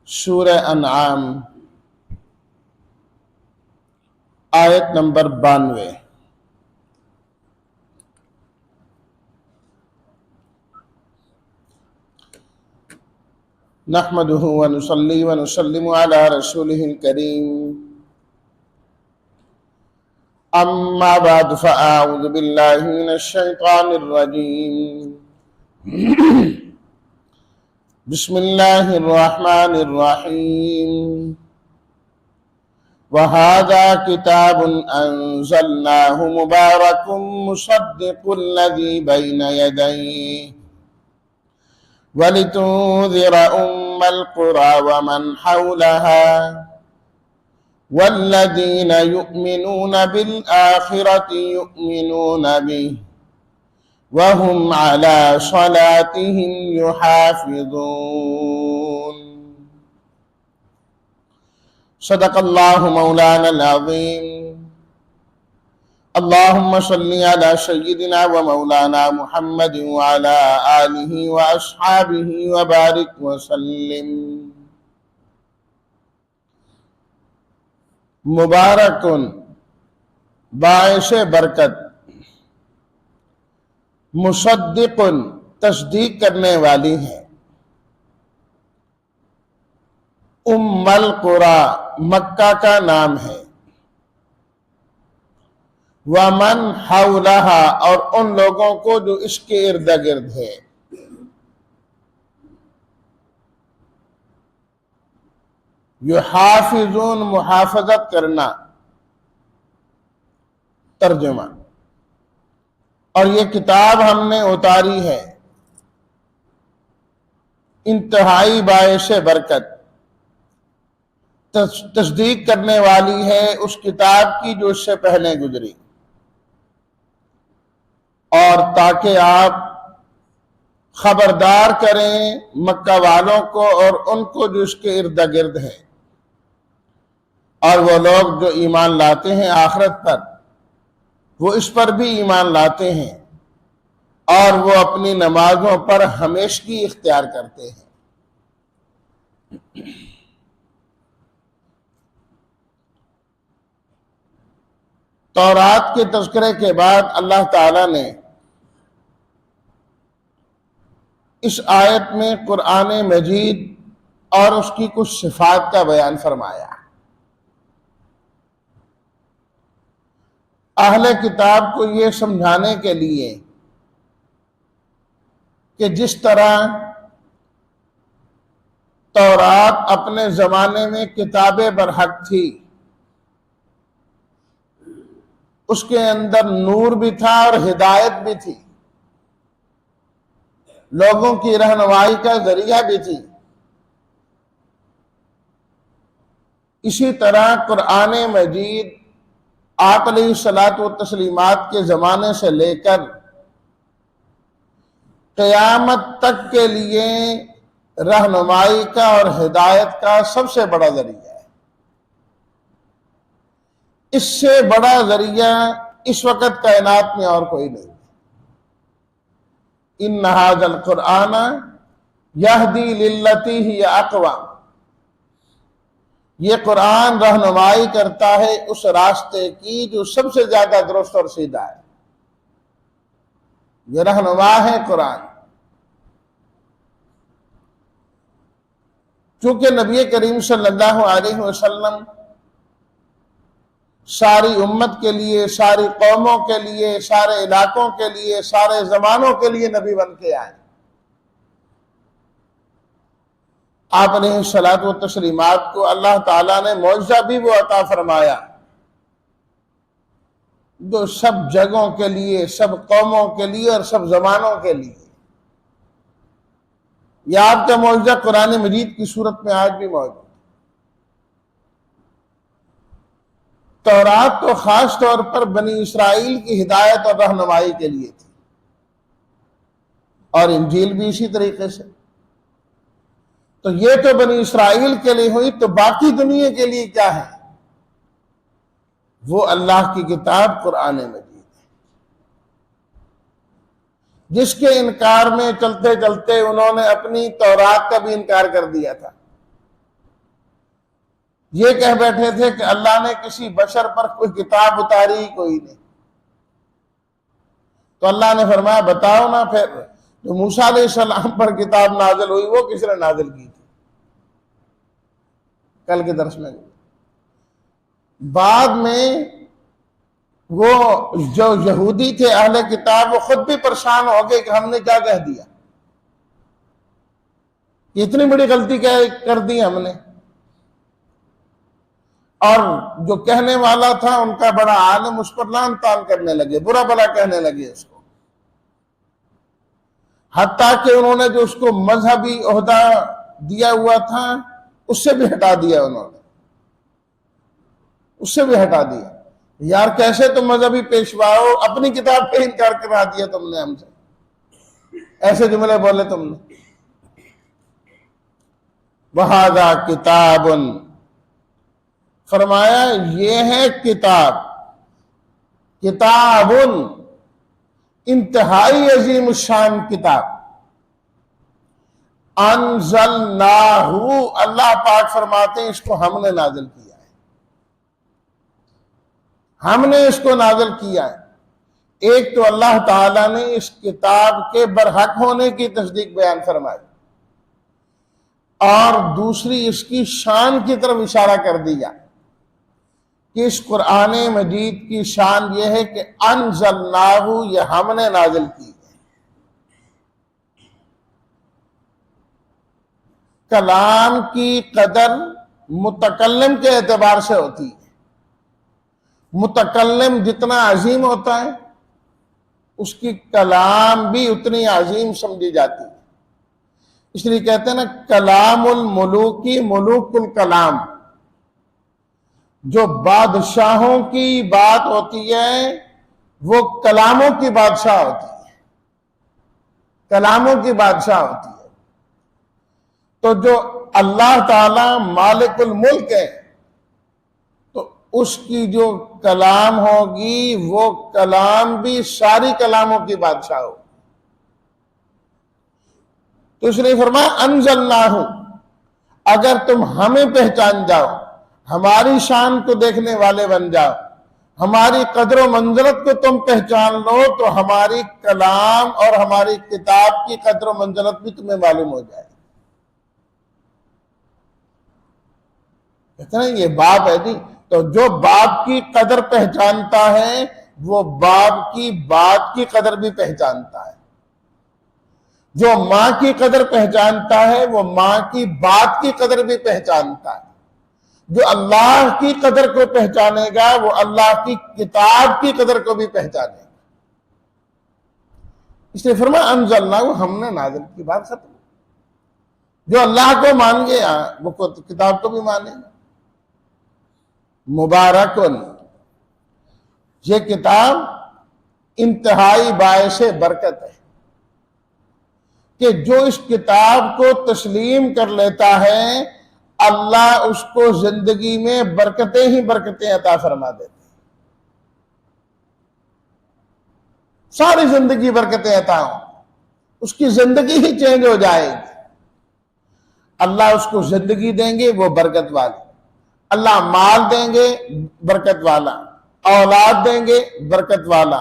سورہ انعام آیت نمبر 92۔ نحمده ونصلي ونسلم على رسوله الكريم، اما بعد فاعوذ بالله من الشيطان الرجيم، بسم الله الرحمن الرحيم، وهذا كتاب أنزلناه مبارك مصدق الذي بين يديه ولتنذر أم القرى ومن حولها والذين يؤمنون بالآخرة يؤمنون به وهم على صلاتهم يحافظون۔ صدق اللہ مولانا العظیم۔ اللہم صلی علی سیدنا و مولانا محمد وعلی آلہ واصحابہ وبارک وسلم۔ مبارکن باعث برکت، مصدقن تصدیق کرنے والی ہے، ام القریٰ مکہ کا نام ہے، ومن حولہا اور ان لوگوں کو جو اس کے ارد گرد ہے۔ یحافظون محافظت کرنا ترجمہ۔ اور یہ کتاب ہم نے اتاری ہے انتہائی باعث برکت، تصدیق کرنے والی ہے اس کتاب کی جو اس سے پہلے گزری، اور تاکہ آپ خبردار کریں مکہ والوں کو اور ان کو جو اس کے ارد گرد ہیں، اور وہ لوگ جو ایمان لاتے ہیں آخرت پر، وہ اس پر بھی ایمان لاتے ہیں، اور وہ اپنی نمازوں پر ہمیشگی اختیار کرتے ہیں۔ تورات کے تذکرے کے بعد اللہ تعالیٰ نے اس آیت میں قرآن مجید اور اس کی کچھ صفات کا بیان فرمایا۔ اہل کتاب کو یہ سمجھانے کے لیے کہ جس طرح تورات اپنے زمانے میں کتاب برحق تھی، اس کے اندر نور بھی تھا اور ہدایت بھی تھی، لوگوں کی رہنمائی کا ذریعہ بھی تھی، اسی طرح قرآن مجید آپ علیہ الصلاۃ والتسلیمات کے زمانے سے لے کر قیامت تک کے لیے رہنمائی کا اور ہدایت کا سب سے بڑا ذریعہ ہے۔ اس سے بڑا ذریعہ اس وقت کائنات میں اور کوئی نہیں۔ ان ھذا القرآن یہدی للتی ہی اقوم، یہ قرآن رہنمائی کرتا ہے اس راستے کی جو سب سے زیادہ درست اور سیدھا ہے۔ یہ رہنما ہے قرآن۔ چونکہ نبی کریم صلی اللہ علیہ وسلم ساری امت کے لیے، ساری قوموں کے لیے، سارے علاقوں کے لیے، سارے زمانوں کے لیے نبی بن کے آئے۔ آپ علیہ الصلاۃ والتسلیمات کو اللہ تعالیٰ نے معجزہ بھی وہ عطا فرمایا جو سب جگہوں کے لیے، سب قوموں کے لیے اور سب زمانوں کے لیے۔ یہ آپ کا معجزہ قرآن مجید کی صورت میں آج بھی موجود ہے۔ تورات تو خاص طور پر بنی اسرائیل کی ہدایت اور رہنمائی کے لیے تھی، اور انجیل بھی اسی طریقے سے۔ تو یہ تو بنی اسرائیل کے لیے ہوئی، تو باقی دنیا کے لیے کیا ہے؟ وہ اللہ کی کتاب قرآن مجید ہے، جس کے انکار میں چلتے چلتے انہوں نے اپنی تورات کا بھی انکار کر دیا تھا۔ یہ کہہ بیٹھے تھے کہ اللہ نے کسی بشر پر کوئی کتاب اتاری کوئی نہیں. تو اللہ نے فرمایا بتاؤ نا پھر جو موسیٰ علیہ السلام پر کتاب نازل ہوئی وہ کس نے نازل کی تھی؟ کل کے درس میں بعد میں وہ جو یہودی تھے اہل کتاب وہ خود بھی پریشان ہو گئے کہ ہم نے کیا کہہ دیا، اتنی بڑی غلطی کر دی ہم نے. اور جو کہنے والا تھا ان کا بڑا عالم اس پر لعن طعن کرنے لگے، برا بھلا کہنے لگے اس کو، حتیٰ کہ انہوں نے جو اس کو مذہبی عہدہ دیا ہوا تھا اس سے بھی ہٹا دیا، انہوں نے اس سے بھی ہٹا دیا. یار کیسے تم مذہبی پیشوا ہو، اپنی کتاب پہ انکار کرا دیا تم نے ہم سے، ایسے جملے بولے تم نے. وَهَذَا کتاب، فرمایا یہ ہے کتاب، کتاب انتہائی عظیم الشان کتاب، انزلناہ، اللہ پاک فرماتے ہیں اس کو ہم نے نازل کیا ہے، ہم نے اس کو نازل کیا ہے. ایک تو اللہ تعالیٰ نے اس کتاب کے برحق ہونے کی تصدیق بیان فرمائی، اور دوسری اس کی شان کی طرف اشارہ کر دیا کہ اس قرآن مجید کی شان یہ ہے کہ انزلناہ، یہ ہم نے نازل کی ہے. کلام کی قدر متکلم کے اعتبار سے ہوتی ہے، متکلم جتنا عظیم ہوتا ہے اس کی کلام بھی اتنی عظیم سمجھی جاتی ہے. اس لیے کہتے ہیں نا کلام الملوکی ملوک الکلام، جو بادشاہوں کی بات ہوتی ہے وہ کلاموں کی بادشاہ ہوتی ہے، کلاموں کی بادشاہ ہوتی ہے. تو جو اللہ تعالی مالک الملک ہے تو اس کی جو کلام ہوگی وہ کلام بھی ساری کلاموں کی بادشاہ ہوگی. تو اس نے فرمایا انزلناہ، اگر تم ہمیں پہچان جاؤ، ہماری شان کو دیکھنے والے بن جاؤ، ہماری قدر و منزلت کو تم پہچان لو تو ہماری کلام اور ہماری کتاب کی قدر و منزلت بھی تمہیں معلوم ہو جائے. کہتے ہیں یہ باپ ہے جی، تو جو باپ کی قدر پہچانتا ہے وہ باپ کی بات کی قدر بھی پہچانتا ہے، جو ماں کی قدر پہچانتا ہے وہ ماں کی بات کی قدر بھی پہچانتا ہے، جو اللہ کی قدر کو پہچانے گا وہ اللہ کی کتاب کی قدر کو بھی پہچانے گا. اس لیے فرمایا انزلنا، ہم نے نازل کی، بات ختم. جو اللہ کو مان گیا وہ کتاب کو بھی مانے گا. مبارکن، یہ کتاب انتہائی باعث برکت ہے کہ جو اس کتاب کو تسلیم کر لیتا ہے اللہ اس کو زندگی میں برکتیں ہی برکتیں عطا فرما دیتے ہیں، ساری زندگی برکتیں عطا ہوں، اس کی زندگی ہی چینج ہو جائے گی. اللہ اس کو زندگی دیں گے وہ برکت والی، اللہ مال دیں گے برکت والا، اولاد دیں گے برکت والا،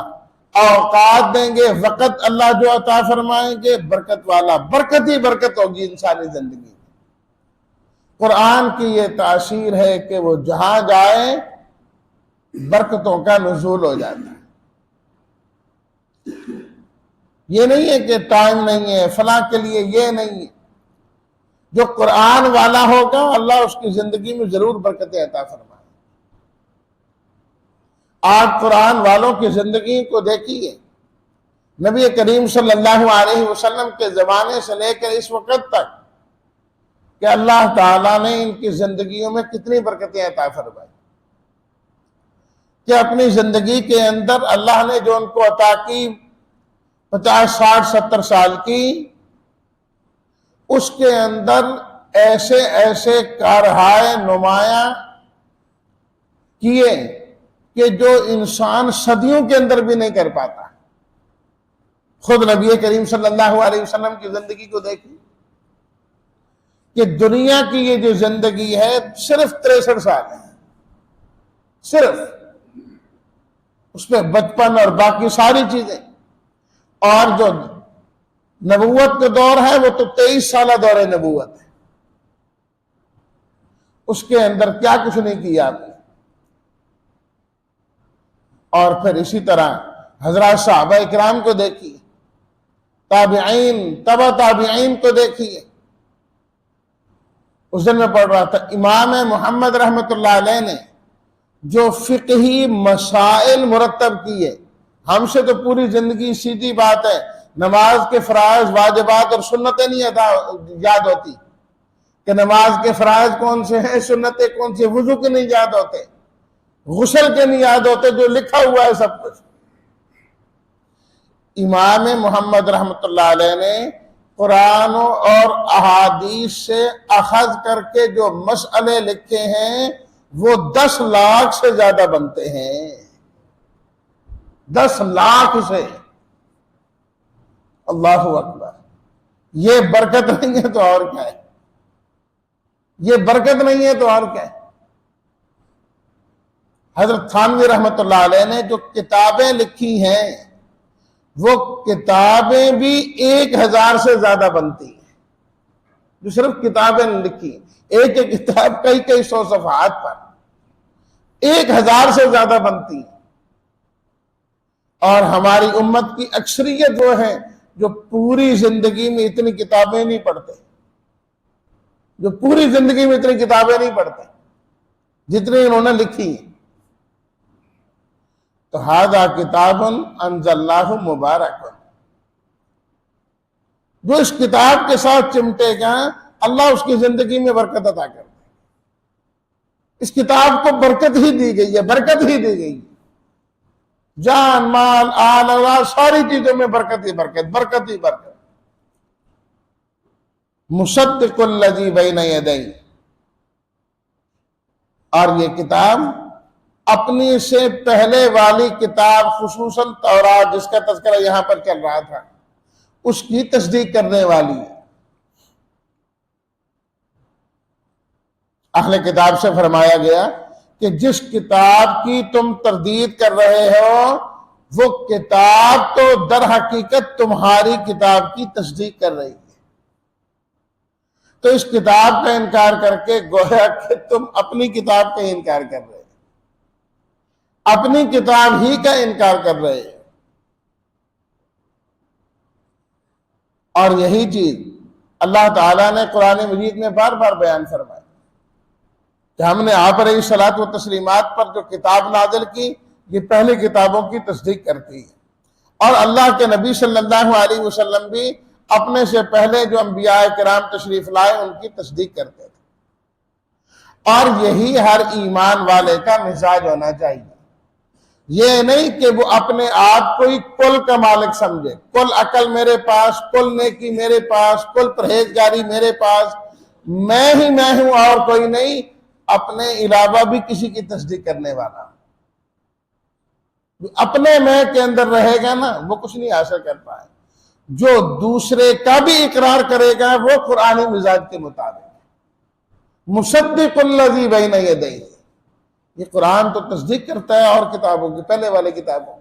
اوقات دیں گے، وقت اللہ جو عطا فرمائیں گے برکت والا، برکت ہی برکت ہوگی انسانی زندگی میں. قرآن کی یہ تاثیر ہے کہ وہ جہاں جائے برکتوں کا نزول ہو جاتا ہے. یہ نہیں ہے کہ ٹائم نہیں ہے فلاں کے لیے، یہ نہیں ہے. جو قرآن والا ہوگا اللہ اس کی زندگی میں ضرور برکتیں عطا فرمائے. آپ قرآن والوں کی زندگی کو دیکھیے، نبی کریم صلی اللہ علیہ وسلم کے زمانے سے لے کر اس وقت تک کہ اللہ تعالیٰ نے ان کی زندگیوں میں کتنی برکتیں عطا فرمائی، کہ اپنی زندگی کے اندر اللہ نے جو ان کو عطا کی 50 60 70 سال کی، اس کے اندر ایسے ایسے کارہائے نمایاں کیے کہ جو انسان صدیوں کے اندر بھی نہیں کر پاتا. خود نبی کریم صلی اللہ علیہ وسلم کی زندگی کو دیکھیں کہ دنیا کی یہ جو زندگی ہے صرف 63 سال ہے، صرف اس میں بچپن اور باقی ساری چیزیں، اور جو نبوت کا دور ہے وہ تو 23 سالہ دور نبوت ہے، اس کے اندر کیا کچھ نہیں کیا آپ نے۔ اور پھر اسی طرح حضرات صحابہ اکرام کو دیکھیے، تابعین، تبع تابعین کو دیکھیے۔ اس دن میں پڑھ رہا تھا، امام محمد رحمۃ اللہ علیہ نے جو فقہی مسائل مرتب کیے، ہم سے تو پوری زندگی سیدھی بات ہے، نماز کے فرائض، واجبات اور سنتیں نہیں یاد ہوتی کہ نماز کے فرائض کون سے ہیں، سنتیں کون سی، وضو کے نہیں یاد ہوتے، غسل کے نہیں یاد ہوتے، جو لکھا ہوا ہے سب کچھ۔ امام محمد رحمۃ اللہ علیہ نے قرآن اور احادیث سے اخذ کر کے جو مسئلے لکھے ہیں وہ 10 لاکھ سے زیادہ بنتے ہیں، 10 لاکھ سے۔ اللہ اکبر! یہ برکت نہیں ہے تو اور کیا ہے؟ یہ برکت نہیں ہے تو اور کیا ہے؟ حضرت تھانوی رحمۃ اللہ علیہ نے جو کتابیں لکھی ہیں وہ کتابیں بھی 1000 سے زیادہ بنتی ہیں، جو صرف کتابیں لکھی، ایک ایک کتاب کئی 100 صفحات پر 1000 سے زیادہ بنتی ہیں۔ اور ہماری امت کی اکثریت وہ ہے جو پوری زندگی میں اتنی کتابیں نہیں پڑھتے، جو پوری زندگی میں اتنی کتابیں نہیں پڑھتے جتنی انہوں نے لکھی ہیں۔ تو ھذا کتاب انزلناہ مبارک، جو اس کتاب کے ساتھ چمٹے گا اللہ اس کی زندگی میں برکت عطا کر دے۔ اس کتاب کو برکت ہی دی گئی ہے، برکت ہی دی گئی ہے، جان، مال، آل، اولاد، ساری چیزوں میں برکت ہی برکت، برکت ہی برکت۔ مصدق الذی بین یدیہ، اور یہ کتاب اپنی سے پہلے والی کتاب خصوصاً تورات جس کا تذکرہ یہاں پر چل رہا تھا اس کی تصدیق کرنے والی ہے۔ اہل کتاب سے فرمایا گیا کہ جس کتاب کی تم تردید کر رہے ہو وہ کتاب تو در حقیقت تمہاری کتاب کی تصدیق کر رہی ہے، تو اس کتاب کا انکار کر کے گویا کہ تم اپنی کتاب کا انکار کر رہے، اپنی کتاب ہی کا انکار کر رہے ہیں۔ اور یہی چیز اللہ تعالیٰ نے قرآن مجید میں بار بار بیان فرمایا کہ ہم نے آپ علیہ الصلاۃ والتسلیمات پر جو کتاب نازل کی یہ پہلی کتابوں کی تصدیق کرتی ہے، اور اللہ کے نبی صلی اللہ علیہ وسلم بھی اپنے سے پہلے جو انبیاء کرام تشریف لائے ان کی تصدیق کرتے تھے۔ اور یہی ہر ایمان والے کا مزاج ہونا چاہیے، یہ نہیں کہ وہ اپنے آپ کو ہی کل کا مالک سمجھے، کل عقل میرے پاس، کل نیکی میرے پاس، کل پرہیزگاری میرے پاس، میں ہوں اور کوئی نہیں، اپنے علاوہ بھی کسی کی تصدیق کرنے والا۔ جو اپنے میں کے اندر رہے گا نا وہ کچھ نہیں حاصل کر پائے، جو دوسرے کا بھی اقرار کرے گا وہ قرآنی مزاج کے مطابق۔ مصدق الذی بین یدیہ، یہ قرآن تو تصدیق کرتا ہے اور کتابوں کی، پہلے والے کتابوں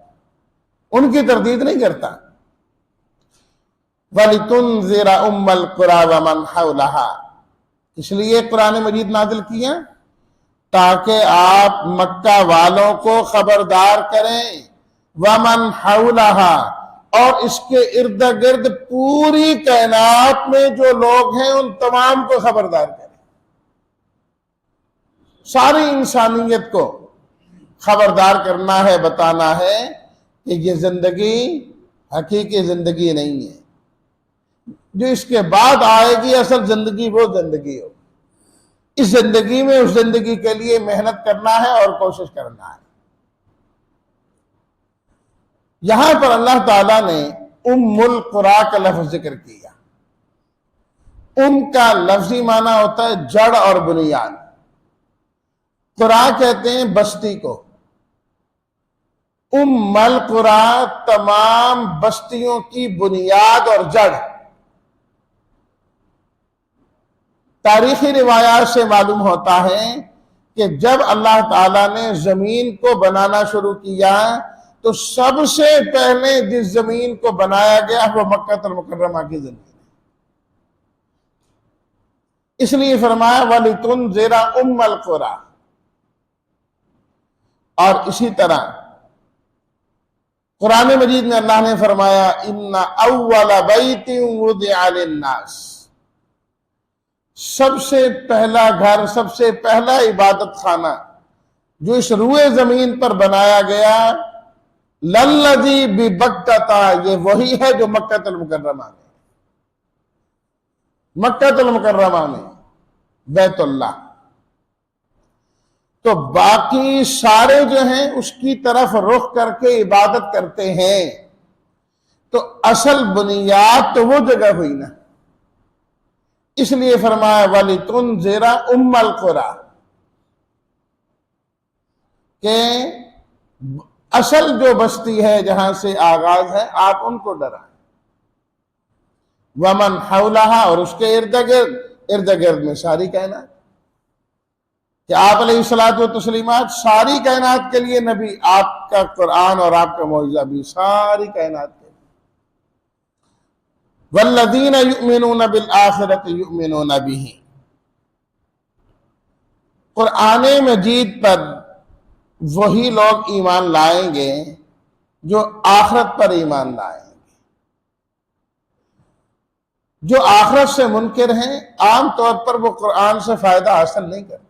ان کی تردید نہیں کرتا۔ وَلِتُنذِرَ أُمَّ الْقُرَىٰ وَمَنْ حَوْلَهَا، اس لیے قرآن مجید نازل کیا تاکہ آپ مکہ والوں کو خبردار کریں، وَمَنْ حَوْلَهَا، اور اس کے ارد گرد پوری کائنات میں جو لوگ ہیں ان تمام کو خبردار کریں، ساری انسانیت کو خبردار کرنا ہے، بتانا ہے کہ یہ زندگی حقیقی زندگی نہیں ہے، جو اس کے بعد آئے گی اصل زندگی وہ زندگی ہو، اس زندگی میں اس زندگی کے لیے محنت کرنا ہے اور کوشش کرنا ہے۔ یہاں پر اللہ تعالیٰ نے ام القریٰ کا لفظ ذکر کیا۔ ام کا لفظی معنی ہوتا ہے جڑ اور بنیاد، قریٰ کہتے ہیں بستی کو، ام القریٰ تمام بستیوں کی بنیاد اور جڑ، تاریخی روایات سے معلوم ہوتا ہے کہ جب اللہ تعالیٰ نے زمین کو بنانا شروع کیا تو سب سے پہلے جس زمین کو بنایا گیا وہ مکہ المکرمہ کی زمین ہے۔ اس لیے فرمایا وَلِتُنذِرَ أُمَّ الْقُرَىٰ، اور اسی طرح قرآن مجید میں اللہ نے فرمایا إِنَّ أَوَّلَ بَيْتٍ وُضِعَ لِلنَّاسِ، سب سے پہلا گھر، سب سے پہلا عبادت خانہ جو اس روئے زمین پر بنایا گیا لَلَّذِي بِبَکَّةَ، یہ وہی ہے جو مکہ المکرمہ میں، مکہ المکرمہ میں بیت اللہ۔ تو باقی سارے جو ہیں اس کی طرف رخ کر کے عبادت کرتے ہیں، تو اصل بنیاد تو وہ جگہ ہوئی نا۔ اس لیے فرمایا وَلِتُنذِرَ أُمَّ الْقُرَىٰ، کہ اصل جو بستی ہے جہاں سے آغاز ہے آپ ان کو ڈرائیں، وَمَنْ حَوْلَهَا، اور اس کے ارد گرد میں ساری کائنات، کہ آپ علیہ الصلوٰۃ والتسلیمات ساری کائنات کے لیے نبی، آپ کا قرآن اور آپ کا معجزہ بھی ساری کائنات کے لیے۔ وَالَّذِينَ يُؤْمِنُونَ بِالْآخِرَةِ يُؤْمِنُونَ بِهِ، قرآن مجید پر وہی لوگ ایمان لائیں گے جو آخرت پر ایمان لائیں گے۔ جو آخرت سے منکر ہیں عام طور پر وہ قرآن سے فائدہ حاصل نہیں کرتے،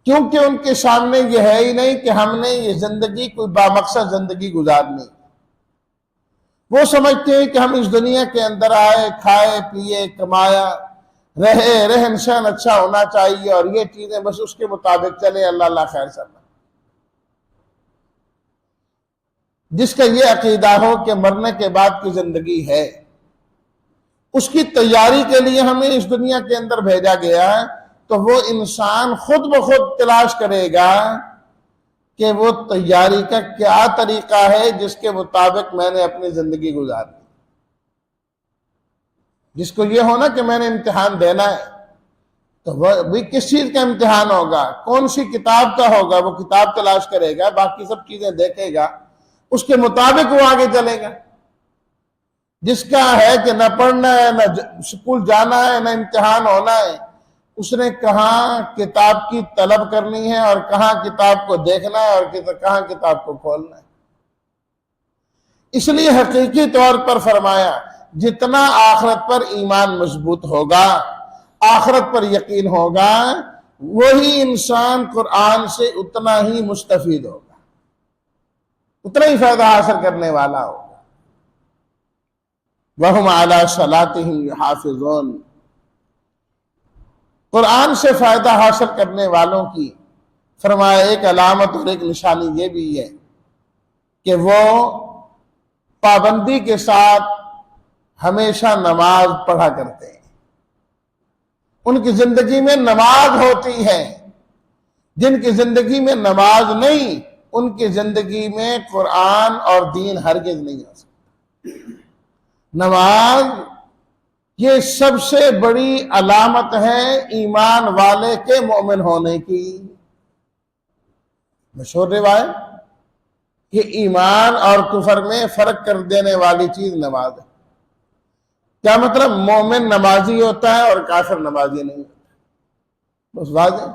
کیونکہ ان کے سامنے یہ ہے ہی نہیں کہ ہم نے یہ زندگی کوئی بامقصد زندگی گزارنی۔ وہ سمجھتے ہیں کہ ہم اس دنیا کے اندر آئے، کھائے پیے، کمایا، رہن سہن اچھا ہونا چاہیے، اور یہ چیزیں بس اس کے مطابق چلے، اللہ اللہ خیر سب۔ جس کا یہ عقیدہ ہو کہ مرنے کے بعد کی زندگی ہے، اس کی تیاری کے لیے ہمیں اس دنیا کے اندر بھیجا گیا ہے، تو وہ انسان خود بخود تلاش کرے گا کہ وہ تیاری کا کیا طریقہ ہے جس کے مطابق میں نے اپنی زندگی گزارنی۔ جس کو یہ ہونا کہ میں نے امتحان دینا ہے، تو وہ بھی کس چیز کا امتحان ہوگا، کون سی کتاب کا ہوگا، وہ کتاب تلاش کرے گا، باقی سب چیزیں دیکھے گا، اس کے مطابق وہ آگے چلے گا۔ جس کا ہے کہ نہ پڑھنا ہے، نہ اسکول جانا ہے، نہ امتحان ہونا ہے، اس نے کہاں کتاب کی طلب کرنی ہے اور کہاں کتاب کو دیکھنا ہے اور کہاں کتاب کو کھولنا ہے۔ اس لیے حقیقی طور پر فرمایا جتنا آخرت پر ایمان مضبوط ہوگا، آخرت پر یقین ہوگا، وہی انسان قرآن سے اتنا ہی مستفید ہوگا، اتنا ہی فائدہ حاصل کرنے والا ہوگا۔ وَهُمْ عَلَىٰ صَلَاتِهِمْ يُحَافِظُونَ، قرآن سے فائدہ حاصل کرنے والوں کی فرمایا ایک علامت اور ایک نشانی یہ بھی ہے کہ وہ پابندی کے ساتھ ہمیشہ نماز پڑھا کرتے ہیں۔ ان کی زندگی میں نماز ہوتی ہے۔ جن کی زندگی میں نماز نہیں، ان کی زندگی میں قرآن اور دین ہرگز نہیں آ سکتا۔ نماز یہ سب سے بڑی علامت ہے ایمان والے کے مومن ہونے کی۔ مشہور روایت کہ ایمان اور کفر میں فرق کر دینے والی چیز نماز ہے۔ کیا مطلب؟ مومن نمازی ہوتا ہے اور کافر نمازی نہیں ہوتا، بس واضح۔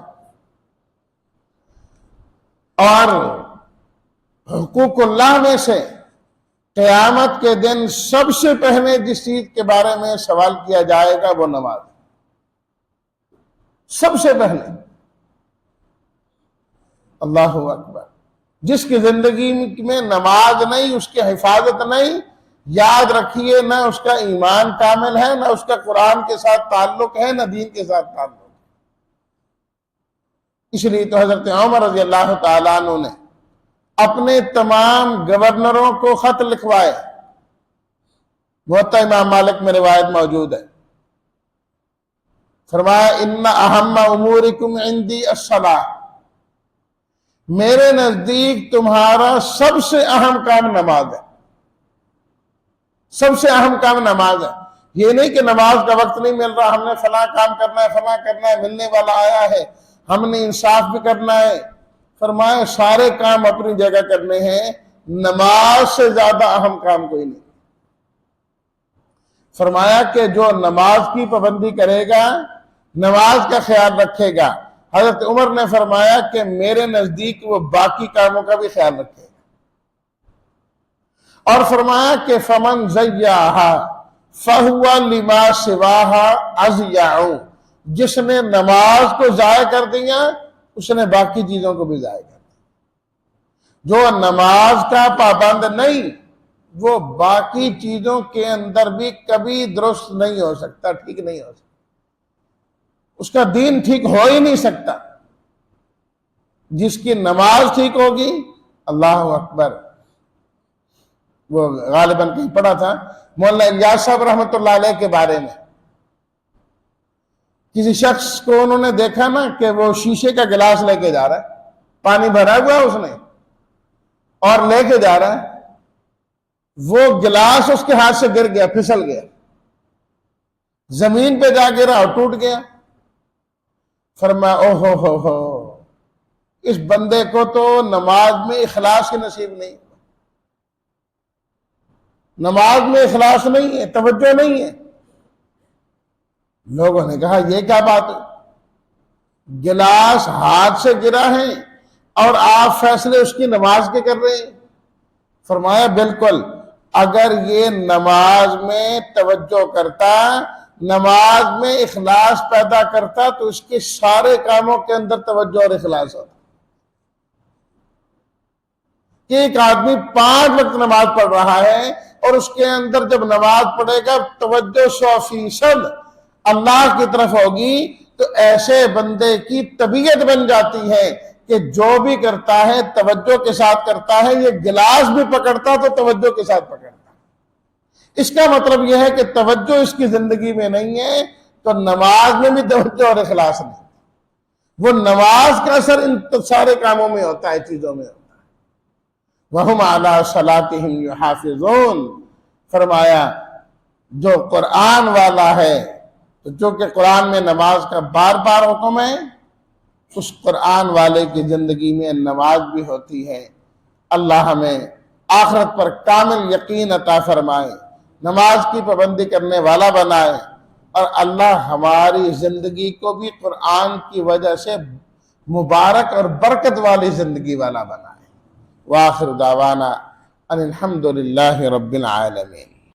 اور حقوق اللہ میں سے قیامت کے دن سب سے پہلے جس چیز کے بارے میں سوال کیا جائے گا وہ نماز، سب سے پہلے۔ اللہ اکبر۔ جس کی زندگی میں نماز نہیں، اس کی حفاظت نہیں، یاد رکھیے نہ اس کا ایمان کامل ہے، نہ اس کا قرآن کے ساتھ تعلق ہے، نہ دین کے ساتھ تعلق ہے۔ اس لیے تو حضرت عمر رضی اللہ تعالیٰ عنہ نے اپنے تمام گورنروں کو خط لکھوائے، موطا امام مالک میں روایت موجود ہے، فرمایا ان اہم امورکم عندی الصلاۃ، میرے نزدیک تمہارا سب سے اہم کام نماز ہے، سب سے اہم کام نماز ہے۔ یہ نہیں کہ نماز کا وقت نہیں مل رہا، ہم نے فلاں کام کرنا ہے، فلاں کرنا ہے، ملنے والا آیا ہے، ہم نے انصاف بھی کرنا ہے۔ فرمایا سارے کام اپنی جگہ کرنے ہیں، نماز سے زیادہ اہم کام کوئی نہیں۔ فرمایا کہ جو نماز کی پابندی کرے گا، نماز کا خیال رکھے گا، حضرت عمر نے فرمایا کہ میرے نزدیک وہ باقی کاموں کا بھی خیال رکھے گا۔ اور فرمایا کہ فمن ضیعھا فہو لما سواہا اضیع، جس نے نماز کو ضائع کر دیا اس نے باقی چیزوں کو بھی ضائع کر دیا۔ جو نماز کا پابند نہیں وہ باقی چیزوں کے اندر بھی کبھی درست نہیں ہو سکتا، ٹھیک نہیں ہو سکتا، اس کا دین ٹھیک ہو ہی نہیں سکتا۔ جس کی نماز ٹھیک ہوگی، اللہ اکبر، وہ غالباً کہیں پڑھا تھا مولانا الیاس صاحب رحمۃ اللہ علیہ کے بارے میں، کسی شخص کو انہوں نے دیکھا نا کہ وہ شیشے کا گلاس لے کے جا رہا ہے، پانی بھرا ہوا اس نے اور لے کے جا رہا ہے، وہ گلاس اس کے ہاتھ سے گر گیا، پھسل گیا، زمین پہ جا گرا اور ٹوٹ گیا۔ فرمایا او ہو اس بندے کو تو نماز میں اخلاص کی نصیب نہیں، نماز میں اخلاص نہیں ہے، توجہ نہیں ہے۔ لوگوں نے کہا یہ کیا بات ہے، گلاس ہاتھ سے گرا ہے اور آپ فیصلے اس کی نماز کے کر رہے ہیں۔ فرمایا بالکل، اگر یہ نماز میں توجہ کرتا، نماز میں اخلاص پیدا کرتا تو اس کے سارے کاموں کے اندر توجہ اور اخلاص ہوتا۔ کہ ایک آدمی 5 وقت نماز پڑھ رہا ہے اور اس کے اندر جب نماز پڑھے گا توجہ 100% اللہ کی طرف ہوگی، تو ایسے بندے کی طبیعت بن جاتی ہے کہ جو بھی کرتا ہے توجہ کے ساتھ کرتا ہے۔ یہ گلاس بھی پکڑتا تو توجہ کے ساتھ پکڑتا۔ اس کا مطلب یہ ہے کہ توجہ اس کی زندگی میں نہیں ہے تو نماز میں بھی توجہ اور اخلاص نہیں۔ وہ نماز کا اثر ان سارے کاموں میں ہوتا ہے، چیزوں میں ہوتا ہے۔ وَهُمْ عَلَىٰ صَلَاتِهِمْ يُحَافِظُونَ، فرمایا جو قرآن والا ہے، تو جو کہ قرآن میں نماز کا بار بار حکم ہے، اس قرآن والے کی زندگی میں نماز بھی ہوتی ہے۔ اللہ ہمیں آخرت پر کامل یقین عطا فرمائے، نماز کی پابندی کرنے والا بنائے، اور اللہ ہماری زندگی کو بھی قرآن کی وجہ سے مبارک اور برکت والی زندگی والا بنائے۔ وآخر دعوانا ان الحمد للہ رب العالمین۔